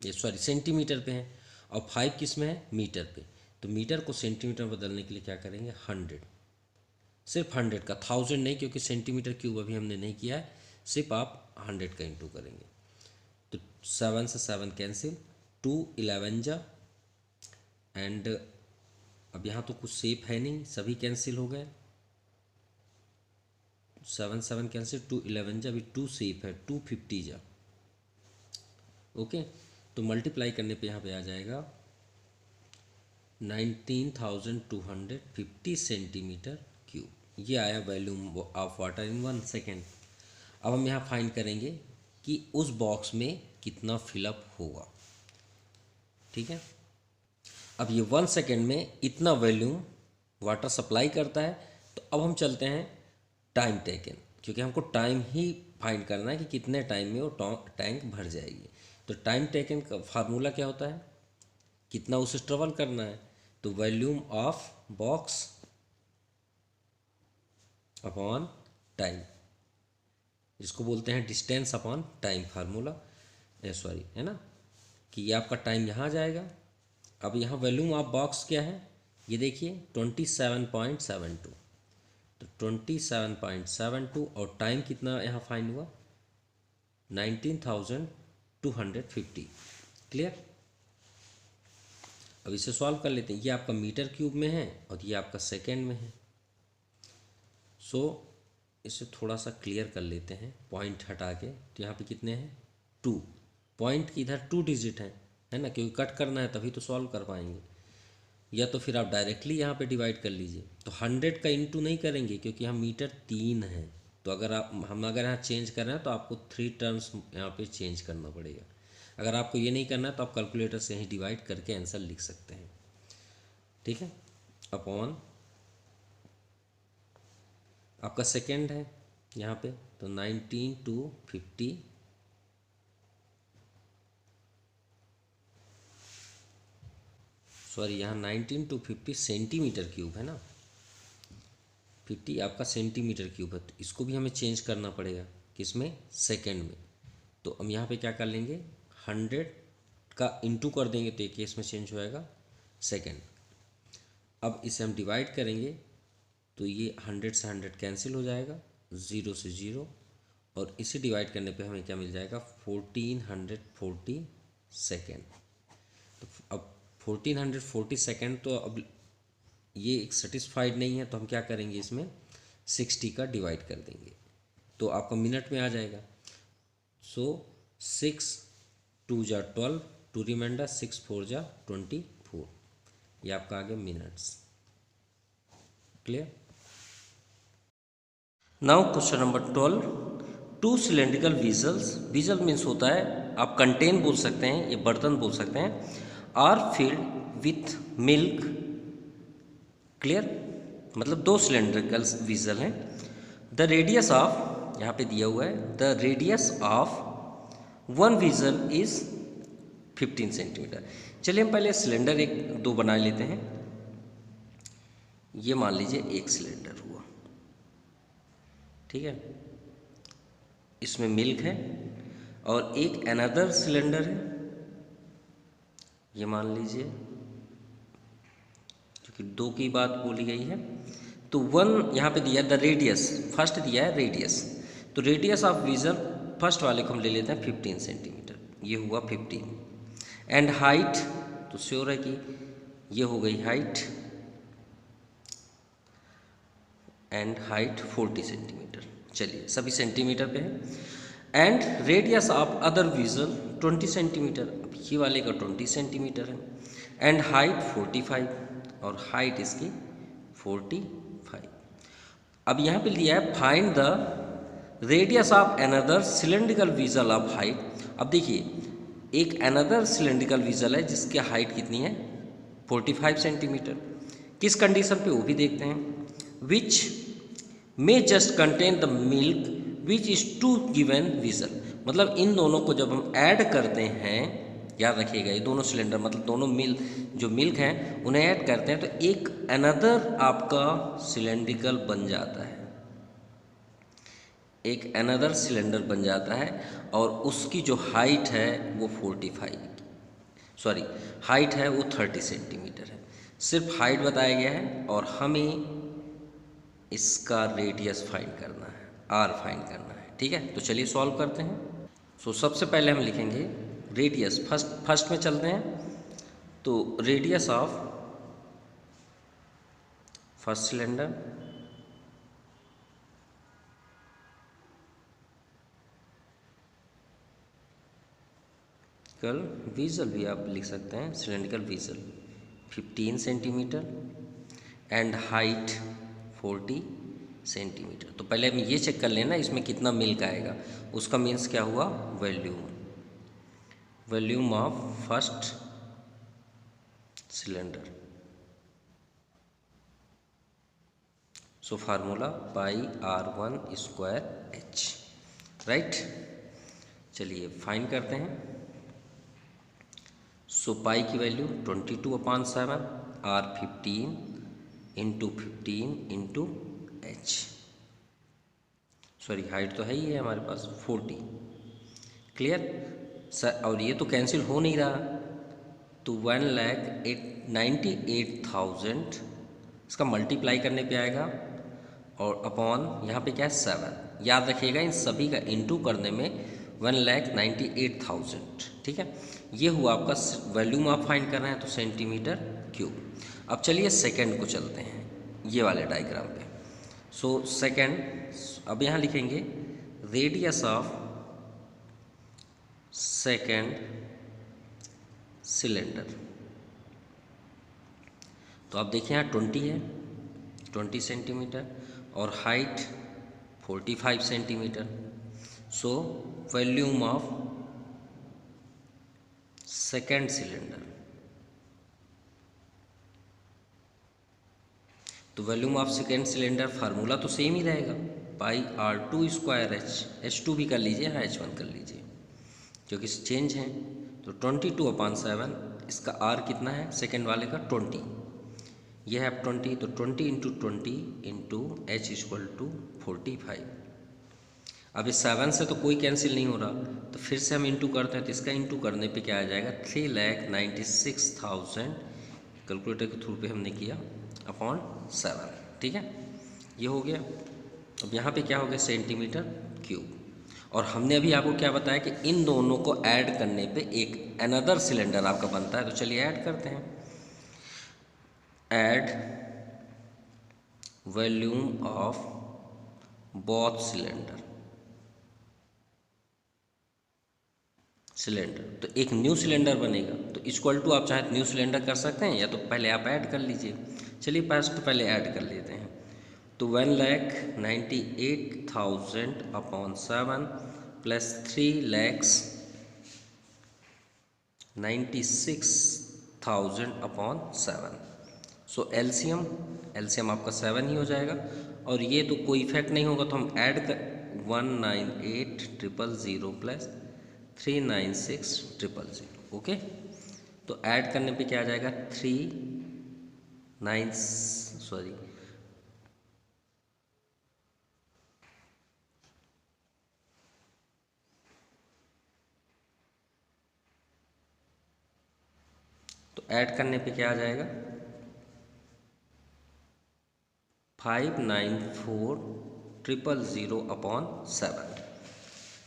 S1: ये सॉरी सेंटीमीटर पे हैं, और 5 किस में है, मीटर पे। तो मीटर को सेंटीमीटर में बदलने के लिए क्या करेंगे, 100, सिर्फ 100 का, 1000 नहीं, क्योंकि सेंटीमीटर क्यूब अभी हमने नहीं किया है, सिर्फ आप 100 का इंटू करेंगे। तो 7 से 7 कैंसिल, 2 11 जा, एंड अब यहाँ तो कुछ सेफ है नहीं, सभी कैंसिल हो गए, 7 7 कैंसिल, 2 11 जा, अभी 2 सेफ है, 250 जा, ओके। तो मल्टीप्लाई करने पे यहाँ पे आ जाएगा 19,250 सेंटीमीटर क्यूब, ये आया volume of water in 1 second. अब हम यहाँ फाइंड करेंगे कि उस बॉक्स में कितना फिलअप होगा, ठीक है। अब ये 1 सेकेंड में इतना वॉल्यूम वाटर सप्लाई करता है। तो अब हम चलते हैं टाइम टेकन, क्योंकि हमको टाइम ही फाइंड करना है कि कितने टाइम में वो टैंक भर जाएगी। तो टाइम टेकन का फार्मूला क्या होता है, कितना उसे ट्रेवल करना है, तो volume of box upon time, जिसको बोलते हैं distance upon time formula, sorry है ना, कि ये आपका टाइम यहाँ जाएगा। अब यहाँ वॉल्यूम ऑफ बॉक्स क्या है, ये देखिए 27.72, तो 27.72 और टाइम कितना यहाँ फाइंड हुआ, 19,250, क्लियर। अब इसे सॉल्व कर लेते हैं, ये आपका मीटर क्यूब में है और ये आपका सेकेंड में है। सो इसे थोड़ा सा क्लियर कर लेते हैं, पॉइंट हटा के। तो यहाँ पे कितने हैं, 2, पॉइंट की इधर 2 डिजिट है ना, क्योंकि कट करना है तभी तो सॉल्व कर पाएंगे, या तो फिर आप डायरेक्टली यहाँ पे डिवाइड कर लीजिए। तो 100 का इंटू नहीं करेंगे, क्योंकि यहाँ मीटर 3 है, तो अगर अगर यहाँ चेंज कर रहे हैं तो आपको 3 टर्म्स यहाँ पे चेंज करना पड़ेगा। अगर आपको ये नहीं करना है तो आप कैलकुलेटर से ही डिवाइड करके आंसर लिख सकते हैं, ठीक है। अपॉन आपका सेकेंड है यहाँ पे, तो 19 to 50 सॉरी यहाँ 19 to 50 सेंटीमीटर क्यूब है ना, 50 आपका सेंटीमीटर क्यूब है, तो इसको भी हमें चेंज करना पड़ेगा किसमें, सेकेंड में। तो हम यहाँ पे क्या कर लेंगे, 100 का इंटू कर देंगे तो एक केस में चेंज हो जाएगा सेकेंड। अब इसे हम डिवाइड करेंगे तो ये 100 से 100 कैंसिल हो जाएगा, 0 से 0, और इसे डिवाइड करने पे हमें क्या मिल जाएगा, 1440 सेकेंड। तो अब 1440 सेकेंड, तो अब ये एक सेटिस्फाइड नहीं है, तो हम क्या करेंगे, इसमें 60 का डिवाइड कर देंगे तो आपका मिनट में आ जाएगा। सो 6 2 जा 12, 2 रिमाइंडर, 6 4 जा 24, ये आपका आ गया minutes. Clear. Now question number 12, 2 cylindrical vessels, vessel means होता है, आप कंटेन बोल सकते हैं, ये बर्तन बोल सकते हैं, are filled with milk. Clear, मतलब 2 सिलेंड्रिकल वीजल हैं। द रेडियस ऑफ, यहाँ पे दिया हुआ है, the radius of 1 वीजल is 15 centimetre. चलिए हम पहले सिलेंडर 1 2 बना लेते हैं। ये मान लीजिए एक सिलेंडर हुआ, ठीक है, इसमें मिल्क है, और एक अनदर सिलेंडर है, ये मान लीजिए, क्योंकि 2 की बात बोली गई है। तो 1 यहाँ पे दिया है, द रेडियस, फर्स्ट दिया है रेडियस, तो रेडियस ऑफ वीजल फर्स्ट वाले को हम ले लेते हैं 15 सेंटीमीटर, ये हुआ 15। एंड हाइट, तो श्योर है कि ये हो गई हाइट, एंड हाइट 40 सेंटीमीटर। चलिए सभी सेंटीमीटर पे है। And radius of other वीजल 20 centimetre, अब ये वाले का 20 सेंटीमीटर है। एंड हाइट 45, और हाइट इसकी 45। अब यहाँ पे लिया है find the radius of another cylindrical वीजल of height. अब देखिए एक अनदर सिलेंड्रिकल वीजल है जिसकी हाइट कितनी है, 45 सेंटीमीटर। किस कंडीशन पे वो भी देखते हैं। Which may just contain the milk which is to given vessel, मतलब इन दोनों को जब हम ऐड करते हैं, याद रखिएगा ये दोनों सिलेंडर मतलब दोनों जो मिल्क हैं उन्हें ऐड करते हैं तो एक अनदर आपका सिलेंड्रिकल बन जाता है, एक अनदर सिलेंडर बन जाता है, और उसकी जो हाइट है वो 45, सॉरी हाइट है वो 30 सेंटीमीटर है। सिर्फ हाइट बताया गया है और हमें इसका रेडियस फाइंड करना है, आर फाइंड करना है, ठीक है। तो चलिए सॉल्व करते हैं। सो सबसे पहले हम लिखेंगे रेडियस, फर्स्ट में चलते हैं। तो रेडियस ऑफ फर्स्ट सिलेंडर कल वीजल भी आप लिख सकते हैं, cylindrical वीजल 15 centimetre and height 40 centimetre. तो पहले हम ये चेक कर लेना इसमें कितना मिल्क आएगा, उसका मीन्स क्या हुआ, volume of first cylinder. So formula pi R1² H, right. चलिए फाइंड करते हैं। सो पाई की value 22/7, R 15 into 15 into H, sorry height तो है ही है हमारे पास 40। क्लियर सर, और ये तो कैंसिल हो नहीं रहा, तो 1,98,000 इसका मल्टीप्लाई करने पे आएगा, और अपॉन यहाँ पे क्या है 7। याद रखिएगा इन सभी का इंटू करने में 1,98,000, ठीक है। ये हुआ आपका वॉल्यूम आप फाइंड कर रहे हैं तो सेंटीमीटर क्यूब। अब चलिए सेकंड को चलते हैं, ये वाले डायग्राम पे। सो सेकंड, अब यहाँ लिखेंगे रेडियस ऑफ सेकंड सिलेंडर। तो आप देखिए यहाँ 20 है, 20 सेंटीमीटर, और height 45 centimetre. So volume of second cylinder, तो volume of second cylinder formula तो सेम ही रहेगा, पाई R2 स्क्वायर H2 भी कर लीजिए, हाँ H1 कर लीजिए, क्योंकि चेंज है। तो 22/7, इसका R कितना है सेकेंड वाले का 20, यह है 20, तो 20 into 20 into H equal to 45। अब इस 7 से तो कोई कैंसिल नहीं हो रहा, तो फिर से हम इंटू करते हैं, तो इसका इंटू करने पे क्या आ जाएगा 3,96,000, कैलकुलेटर के थ्रू पे हमने किया, अपॉन 7। ठीक है, ये हो गया। अब यहाँ पे क्या हो गया सेंटीमीटर क्यूब। और हमने अभी आपको क्या बताया कि इन दोनों को ऐड करने पे एक अनदर सिलेंडर आपका बनता है, तो चलिए ऐड करते हैं। Add volume of both cylinder, तो एक न्यू सिलेंडर बनेगा, तो इक्वल टू आप चाहे न्यू सिलेंडर कर सकते हैं, या तो पहले आप ऐड कर लीजिए। चलिए फर्स्ट पहले ऐड कर लेते हैं, तो 1,98,000/7 प्लस 3,96,000/7। सो एलसीएम आपका 7 ही हो जाएगा, और ये तो कोई इफेक्ट नहीं होगा, तो हम ऐड कर 198,000 प्लस 396,000। ओके, तो ऐड करने पे क्या आ जाएगा 594,000/7,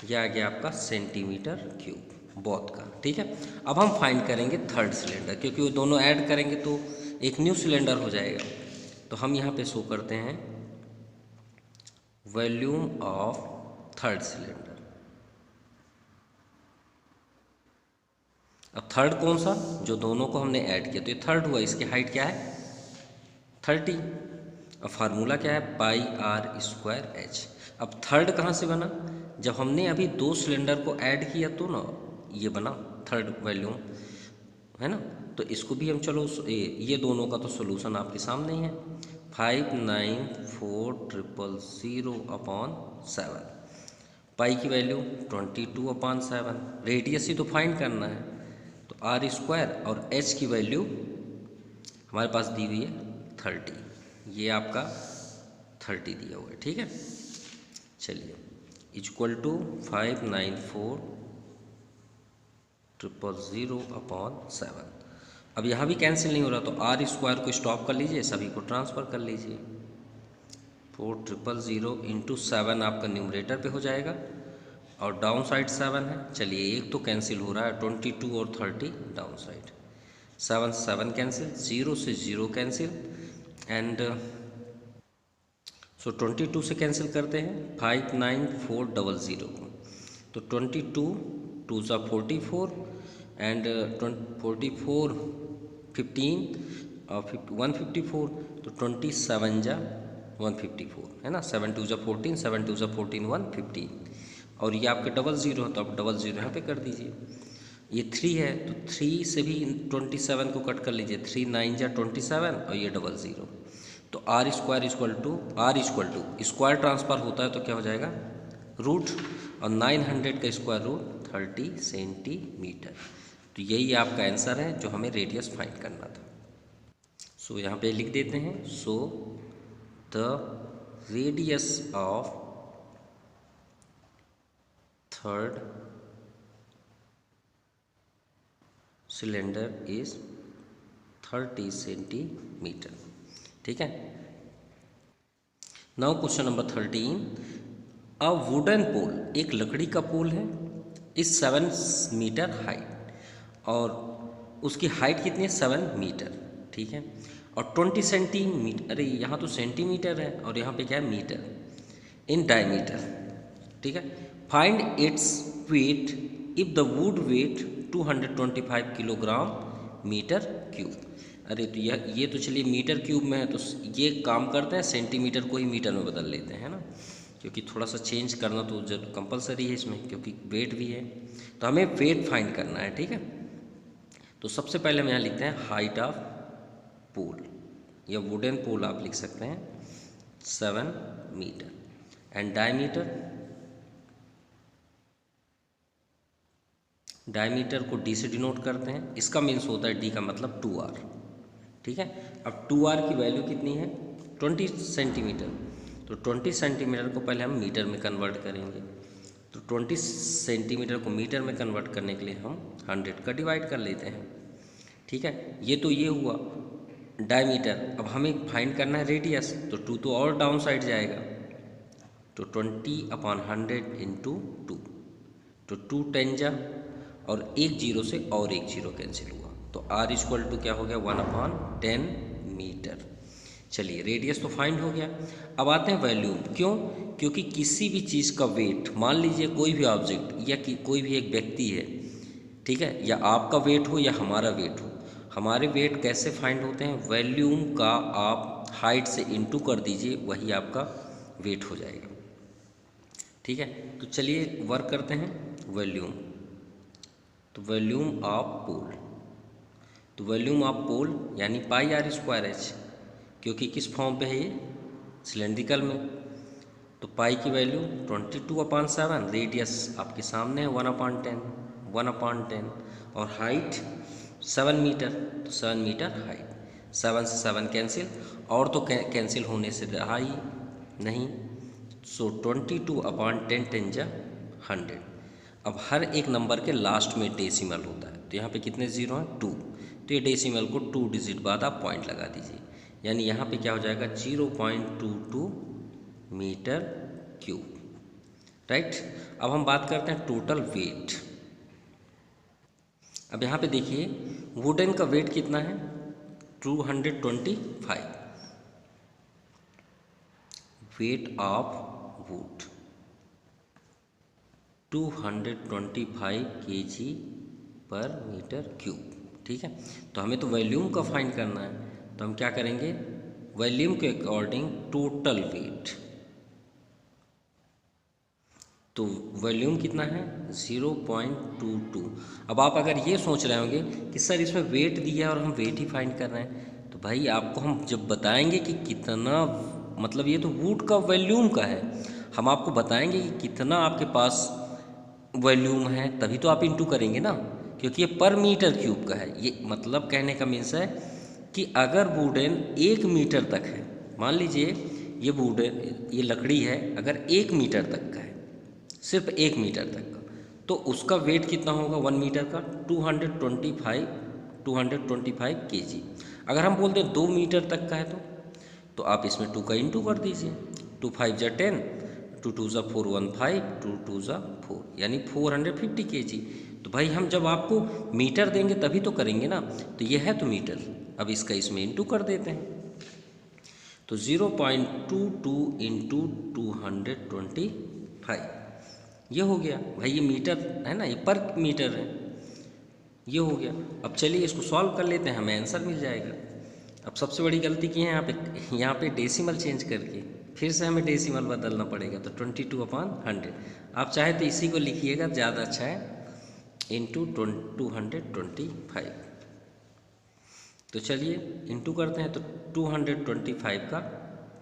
S1: यह आ गया आपका सेंटीमीटर क्यूब बोथ का। ठीक है, अब हम फाइंड करेंगे थर्ड सिलेंडर, क्योंकि वो दोनों ऐड करेंगे तो एक न्यू सिलेंडर हो जाएगा। तो हम यहाँ पे शो करते हैं वॉल्यूम ऑफ थर्ड सिलेंडर। अब थर्ड कौन सा, जो दोनों को हमने ऐड किया, तो ये थर्ड हुआ, इसकी हाइट क्या है 30। अब फार्मूला क्या है πr²h। अब थर्ड कहाँ से बना, जब हमने अभी दो सिलेंडर को ऐड किया तो ना ये बना थर्ड वॉल्यूम, है ना। तो इसको भी हम चलो ये दोनों का तो सोल्यूशन आपके सामने ही है, 594,000/7, पाई की वैल्यू 22/7, रेडियस ही तो फाइंड करना है, तो R² और H की वैल्यू हमारे पास दी हुई है 30, ये आपका 30 दिया हुआ है। ठीक है, चलिए इक्वल टू 594,000/7। अब यहाँ भी कैंसिल नहीं हो रहा, तो R² को स्टॉप कर लीजिए, सभी को ट्रांसफ़र कर लीजिए। 4,000 इंटू 7 आपका न्यूमरेटर पे हो जाएगा, और डाउन साइड 7 है। चलिए एक तो कैंसिल हो रहा है, 22 और 30 डाउन साइड, 7 7 कैंसिल, 0 से 0 कैंसिल, एंड सो 22 से कैंसिल करते हैं 594,000 को, तो 22 2 सा 44, एंड 44 15 और 154, तो 27 जा 154, है ना, 7 2 सा 14, 7 2 सा 14 115, और ये आपके 00 है, तो आप 00 यहाँ पे कर दीजिए। ये 3 है, तो 3 से भी 27 को कट कर लीजिए, 3 9 जा 27, और ये 00, तो R² equal to square transfer होता है, तो क्या हो जाएगा रूट, और 900 का स्क्वायर रूट 30 सेंटीमीटर। तो यही आपका आंसर है जो हमें रेडियस फाइंड करना था। सो यहाँ पे लिख देते हैं, so the radius of third cylinder is 30 centimetre. ठीक है, now question number 13, a wooden pole, एक लकड़ी का पोल है, इस 7 मीटर हाइट, और उसकी हाइट कितनी है 7 मीटर। ठीक है, और 20 सेंटीमीटर, अरे यहाँ तो सेंटीमीटर है और यहाँ पे क्या है मीटर, इन डायमीटर। ठीक है, find its weight if the wood weight 225 kilogram metre cube. अरे तो ये तो चलिए मीटर क्यूब में है, तो ये काम करते हैं सेंटीमीटर को ही मीटर में बदल लेते हैं, है ना। क्योंकि थोड़ा सा चेंज करना तो जरूर कंपलसरी है इसमें, क्योंकि वेट भी है। तो हमें वेट फाइंड करना है, ठीक है। तो सबसे पहले हम यहाँ लिखते हैं हाइट ऑफ पोल, या वुडन पोल आप लिख सकते हैं 7 मीटर, एंड डायमीटर को डी से डिनोट करते हैं। इसका मीन्स होता है डी का मतलब 2r, ठीक है। अब 2r की वैल्यू कितनी है 20 सेंटीमीटर। तो 20 सेंटीमीटर को पहले हम मीटर में कन्वर्ट करेंगे। तो 20 सेंटीमीटर को मीटर में कन्वर्ट करने के लिए हम 100 का डिवाइड कर लेते हैं, ठीक है। ये तो ये हुआ डायमीटर। अब हमें फाइंड करना है रेडियस, तो 2 तो और डाउन साइड जाएगा, तो 20/100 इंटू 2, तो 2 10 जा, और एक जीरो से और एक जीरो कैंसिल हुआ, तो r इक्वल टू क्या हो गया 1/10 मीटर। चलिए रेडियस तो फाइंड हो गया। अब आते हैं वॉल्यूम। क्यों? क्योंकि किसी भी चीज़ का वेट, मान लीजिए कोई भी ऑब्जेक्ट या कोई भी एक व्यक्ति है, ठीक है, या आपका वेट हो या हमारा वेट हो। हमारे वेट कैसे फाइंड होते हैं? वॉल्यूम का आप हाइट से इंटू कर दीजिए, वही आपका वेट हो जाएगा, ठीक है। तो चलिए वर्क करते हैं वॉल्यूम। तो वॉल्यूम ऑफ पोल, तो वॉल्यूम ऑफ पोल यानी πr²h, क्योंकि किस फॉर्म पे है ये सिलेंड्रिकल में। तो पाई की वैल्यू 22/7, रेडियस आपके सामने है 1/10, और हाइट 7 मीटर, तो 7 मीटर हाइट। 7 से 7 कैंसिल, और तो कैंसिल होने से रहा ही नहीं। सो 22/10 10 जा 100। अब हर एक नंबर के लास्ट में डेसिमल होता है, तो यहाँ पे कितने ज़ीरो हैं 2, तो ये डेसिमल को 2 डिजिट बाद आप पॉइंट लगा दीजिए, यानी यहाँ पे क्या हो जाएगा 0.22 मीटर क्यूब, राइट। अब हम बात करते हैं टोटल वेट। अब यहाँ पे देखिए वुडन का वेट कितना है 225, वेट ऑफ वुड 225 kg पर मीटर क्यूब, ठीक है। तो हमें तो वॉल्यूम का फाइंड करना है, तो हम क्या करेंगे वॉल्यूम के अकॉर्डिंग टोटल वेट। तो वॉल्यूम कितना है 0.22। अब आप अगर ये सोच रहे होंगे कि सर इसमें वेट दिया है और हम वेट ही फाइंड कर रहे हैं, तो भाई आपको हम जब बताएंगे कि कितना, मतलब ये तो वुड का वॉल्यूम का है, हम आपको बताएंगे कि कितना आपके पास वॉल्यूम है, तभी तो आप इंटू करेंगे ना, क्योंकि ये पर मीटर क्यूब का है। ये मतलब कहने का मीन्स है कि अगर वुडन 1 मीटर तक है, मान लीजिए ये वुडन, ये लकड़ी है, अगर 1 मीटर तक का है, सिर्फ 1 मीटर तक का, तो उसका वेट कितना होगा 1 मीटर का 225 kg। अगर हम बोलते हैं 2 मीटर तक का है तो आप इसमें 2 का इंटू कर दीजिए, 2 5 जा 10, 2 2 जा 4 1 5, 2 2 जा 4, यानी 450 kg। तो भाई हम जब आपको मीटर देंगे तभी तो करेंगे ना, तो ये है तो मीटर, अब इसका इसमें इंटू कर देते हैं। तो 0.22 इंटू 225 ये हो गया। भाई ये मीटर है ना, ये पर मीटर है, ये हो गया। अब चलिए इसको सॉल्व कर लेते हैं, हमें आंसर मिल जाएगा। अब सबसे बड़ी गलती की है यहाँ पे डेसिमल चेंज करके, फिर से हमें डेसिमल बदलना पड़ेगा। तो 22/100, आप चाहे तो इसी को लिखिएगा, ज़्यादा अच्छा है, इंटू 225। तो चलिए इंटू करते हैं, तो 225 का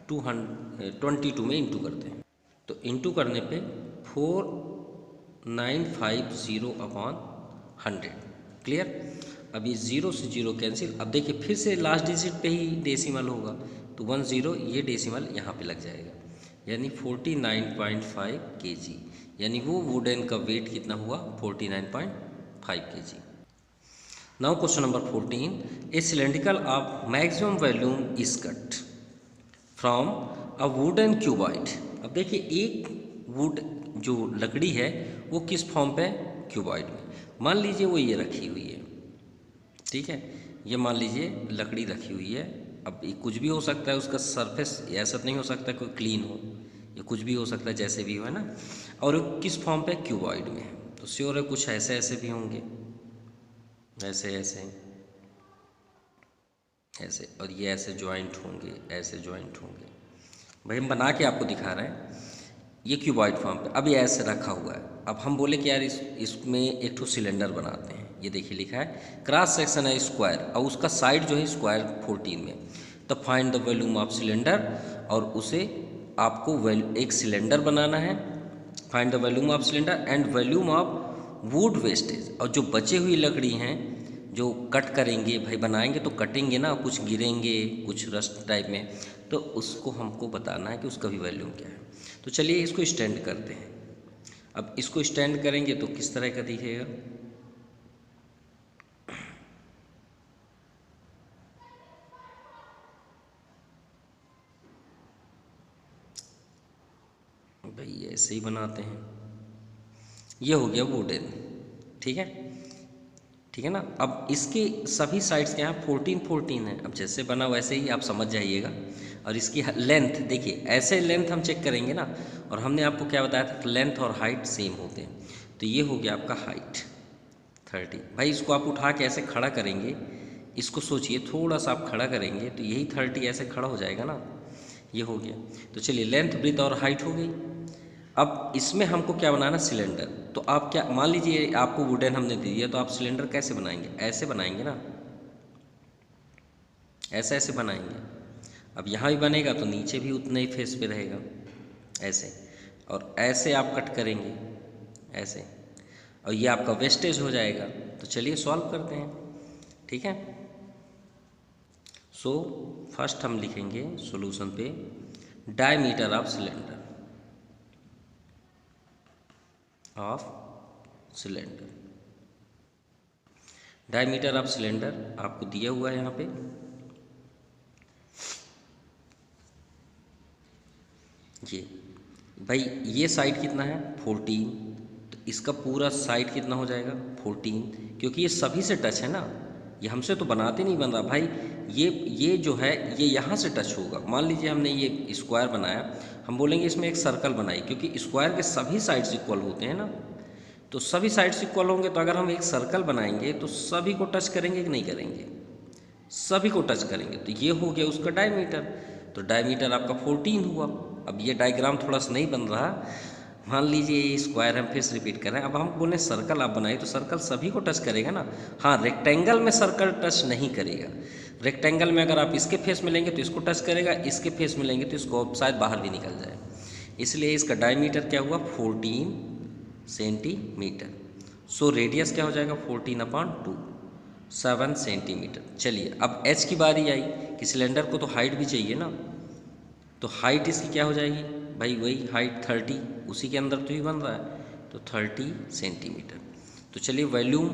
S1: 222 में इंटू करते हैं, तो इंटू करने पे 4950/100, क्लियर। अब ये 0 से 0 कैंसिल। अब देखिए फिर से लास्ट डिजिट पे ही डेसिमल होगा, तो 10 ये डेसिमल यहाँ पे लग जाएगा, यानी 49.5 kg, यानी वो वुडन का वेट कितना हुआ 49.5 kg। Now question number 14, A cylindrical of maximum volume is cut from a wooden cuboid. अब देखिए एक वुड जो लकड़ी है वो किस फॉर्म पे, क्यूबॉइड में। मान लीजिए वो ये रखी हुई है, ठीक है, ये मान लीजिए लकड़ी रखी हुई है। अब ये कुछ भी हो सकता है, उसका सरफेस ऐसा नहीं हो सकता कोई क्लीन हो, ये कुछ भी हो सकता है जैसे भी हो, है ना। और किस फॉर्म पे, क्यूबॉइड में है, तो श्योर है कुछ ऐसे ऐसे भी होंगे, ऐसे ऐसे ऐसे, और ये ऐसे जॉइंट होंगे, ऐसे जॉइंट होंगे। भाई हम बना के आपको दिखा रहे हैं, ये क्यूबॉइड फॉर्म पे अब ये ऐसे रखा हुआ है। अब हम बोले कि यार इसमें एक ठो सिलेंडर बनाते हैं। ये देखिए लिखा है क्रॉस सेक्शन है स्क्वायर और उसका साइड जो है स्क्वायर 14 में। तो find the volume of cylinder, और उसे आपको एक सिलेंडर बनाना है। Find the volume of cylinder and volume of would wastage, और जो बचे हुई लकड़ी हैं जो कट करेंगे, भाई बनाएंगे तो कटेंगे ना, कुछ गिरेंगे कुछ रस्ट टाइप में, तो उसको हमको बताना है कि उसका भी वॉल्यूम क्या है। तो चलिए इसको स्टैंड करते हैं। अब इसको स्टैंड करेंगे तो किस तरह का दिखेगा, भाई ऐसे ही बनाते हैं। ये हो गया वुडन, ठीक है, ठीक है ना। अब इसके सभी साइड्स के यहाँ 14 है। अब जैसे बना वैसे ही आप समझ जाइएगा। और इसकी लेंथ देखिए, ऐसे लेंथ हम चेक करेंगे ना, और हमने आपको क्या बताया था कि लेंथ और हाइट सेम होते हैं। तो ये हो गया आपका हाइट 30। भाई इसको आप उठा के ऐसे खड़ा करेंगे, इसको सोचिए थोड़ा सा आप खड़ा करेंगे तो यही 30 ऐसे खड़ा हो जाएगा ना, ये हो गया। तो चलिए लेंथ ब्रीथ और हाइट हो गई। अब इसमें हमको क्या बनाना, सिलेंडर। तो आप क्या मान लीजिए आपको वुडन हमने दे दिया, तो आप सिलेंडर कैसे बनाएंगे, ऐसे बनाएंगे ना, ऐसे ऐसे बनाएंगे। अब यहाँ भी बनेगा तो नीचे भी उतने ही फेस पे रहेगा ऐसे, और ऐसे आप कट करेंगे ऐसे, और ये आपका वेस्टेज हो जाएगा। तो चलिए सॉल्व करते हैं, ठीक है। सो फर्स्ट हम लिखेंगे सॉल्यूशन पे diameter of cylinder, diameter of cylinder आपको दिया हुआ है यहाँ पे। ये भाई ये साइड कितना है 14, तो इसका पूरा साइड कितना हो जाएगा 14, क्योंकि ये सभी से टच है ना, ये हमसे तो बनाते नहीं बन रहा भाई। ये जो है ये यहाँ से टच होगा। मान लीजिए हमने ये स्क्वायर बनाया, हम बोलेंगे इसमें एक सर्कल बनाई, क्योंकि स्क्वायर के सभी साइड्स इक्वल होते हैं ना, तो सभी साइड्स इक्वल होंगे। तो अगर हम एक सर्कल बनाएंगे तो सभी को टच करेंगे कि नहीं करेंगे, सभी को टच करेंगे। तो ये हो गया उसका डायमीटर, तो डायमीटर आपका 14 हुआ। अब ये डायग्राम थोड़ा सा नहीं बन रहा, मान लीजिए ये स्क्वायर हम फिर से रिपीट कर रहे हैं। अब हम बोले सर्कल आप बनाइए, तो सर्कल सभी को टच करेगा ना। हाँ, रेक्टेंगल में सर्कल टच नहीं करेगा। रेक्टेंगल में अगर आप इसके फेस में लेंगे तो इसको टच करेगा, इसके फेस में लेंगे तो इसको शायद बाहर भी निकल जाए। इसलिए इसका डायमीटर क्या हुआ 14 सेंटीमीटर। सो रेडियस क्या हो जाएगा 14/2, 7 सेंटीमीटर। चलिए अब एच की बारी आई कि सिलेंडर को तो हाइट भी चाहिए ना, तो हाइट इसकी क्या हो जाएगी भाई, वही हाइट 30, उसी के अंदर तो ही बन रहा है, तो 30 सेंटीमीटर। तो चलिए वॉल्यूम,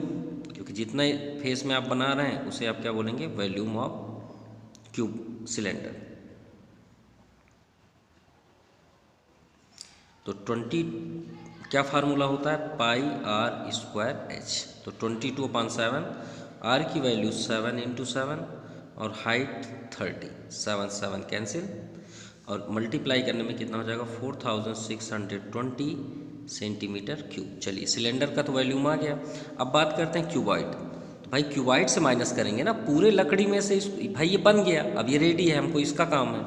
S1: क्योंकि जितना फेस में आप बना रहे हैं उसे आप क्या बोलेंगे, वॉल्यूम ऑफ क्यूब सिलेंडर। तो 20 क्या फार्मूला होता है, πr²h। तो 22/7, आर की वैल्यू 7 × 7 और हाइट 30, 7 7 कैंसिल, और मल्टीप्लाई करने में कितना हो जाएगा 4620 सेंटीमीटर क्यूब। चलिए सिलेंडर का तो वॉल्यूम आ गया। अब बात करते हैं क्यूबॉइड। तो भाई क्यूबॉइड से माइनस करेंगे ना, पूरे लकड़ी में से भाई ये बन गया, अब ये रेडी है, हमको इसका काम है।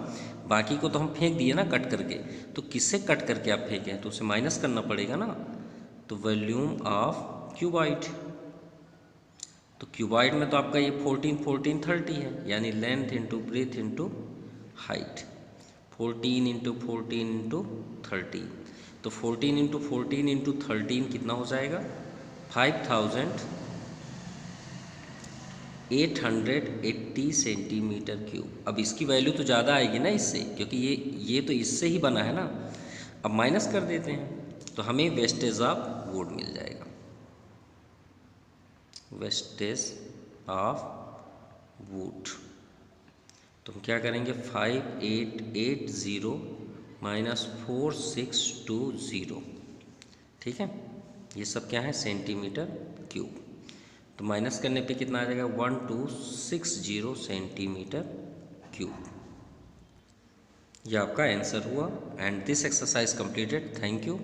S1: बाकी को तो हम फेंक दिए ना कट करके, तो किससे कट करके आप फेंके हैं तो उसे माइनस करना पड़ेगा ना। तो वॉल्यूम ऑफ क्यूबॉइड, तो क्यूबॉइड में तो आपका ये 14 14 30 है, यानी length into breadth into height, 14 × 14 × 13। तो 14 × 14 × 13 कितना हो जाएगा 5880 सेंटीमीटर क्यूब। अब इसकी वैल्यू तो ज़्यादा आएगी ना इससे, क्योंकि ये तो इससे ही बना है ना। अब माइनस कर देते हैं तो हमें वेस्टेज ऑफ वुड मिल जाएगा, वेस्टेज ऑफ वुड। तो हम क्या करेंगे 5880 - 4620, ठीक है। ये सब क्या है सेंटीमीटर क्यूब। तो माइनस करने पे कितना आ जाएगा 1260 सेंटीमीटर क्यूब। ये आपका आंसर हुआ। And this exercise completed. Thank you.